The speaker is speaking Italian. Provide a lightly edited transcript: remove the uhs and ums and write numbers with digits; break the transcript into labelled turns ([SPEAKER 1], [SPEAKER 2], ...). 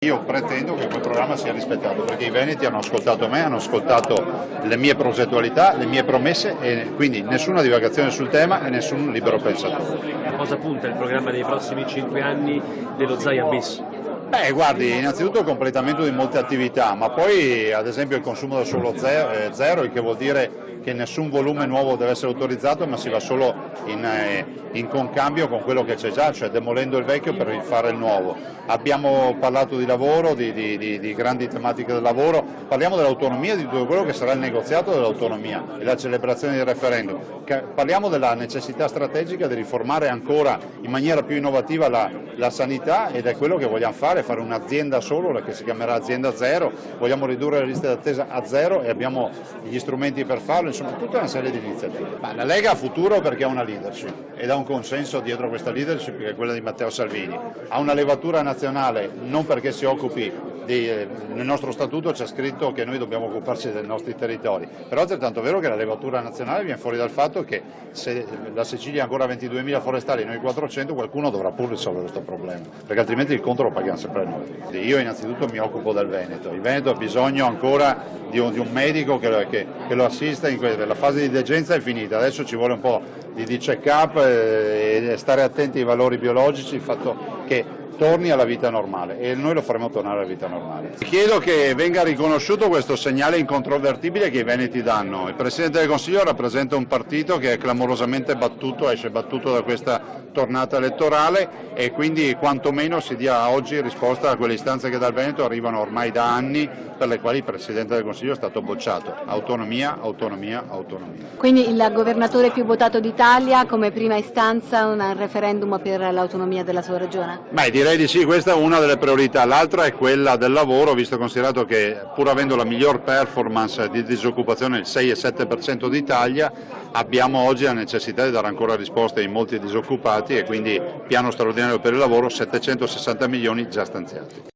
[SPEAKER 1] Io pretendo che quel programma sia rispettato, perché i veneti hanno ascoltato me, hanno ascoltato le mie progettualità, le mie promesse, e quindi nessuna divagazione sul tema e nessun libero pensatore.
[SPEAKER 2] A cosa punta il programma dei prossimi 5 anni dello Zaia Bis?
[SPEAKER 1] Guardi, innanzitutto il completamento di molte attività, ma poi ad esempio il consumo da solo zero, il che vuol dire che nessun volume nuovo deve essere autorizzato, ma si va solo in concambio con quello che c'è già, cioè demolendo il vecchio per rifare il nuovo. Abbiamo parlato di lavoro, di grandi tematiche del lavoro, parliamo dell'autonomia, di tutto quello che sarà il negoziato dell'autonomia e la celebrazione del referendum. Parliamo della necessità strategica di riformare ancora in maniera più innovativa la sanità, ed è quello che vogliamo fare un'azienda solo, che si chiamerà azienda zero, vogliamo ridurre le liste d'attesa a zero e abbiamo gli strumenti per farlo, insomma tutta una serie di iniziative. Ma la Lega ha futuro perché ha una leadership ed ha un consenso dietro questa leadership, che è quella di Matteo Salvini. Ha una levatura nazionale non perché si occupi nel nostro statuto c'è scritto che noi dobbiamo occuparci dei nostri territori, però è altrettanto vero che la levatura nazionale viene fuori dal fatto che se la Sicilia ha ancora 22.000 forestali, noi 400, qualcuno dovrà pur risolvere questo problema, perché altrimenti il conto lo paghiamo sempre noi. Io innanzitutto mi occupo del Veneto, il Veneto ha bisogno ancora di un medico che lo assista la fase di degenza è finita, adesso ci vuole un po' di check-up e stare attenti ai valori biologici, il fatto che torni alla vita normale, e noi lo faremo tornare alla vita normale. Chiedo che venga riconosciuto questo segnale incontrovertibile che i veneti danno. Il Presidente del Consiglio rappresenta un partito che è clamorosamente battuto, esce battuto da questa tornata elettorale, e quindi quantomeno si dia oggi risposta a quelle istanze che dal Veneto arrivano ormai da anni, per le quali il Presidente del Consiglio è stato bocciato. Autonomia, autonomia, autonomia.
[SPEAKER 3] Quindi il governatore più votato d'Italia, come prima istanza un referendum per l'autonomia della sua regione?
[SPEAKER 1] Direi di sì, questa è una delle priorità. L'altra è quella del lavoro, visto e considerato che pur avendo la miglior performance di disoccupazione, il 6,7% d'Italia, abbiamo oggi la necessità di dare ancora risposte ai molti disoccupati, e quindi piano straordinario per il lavoro, 760 milioni già stanziati.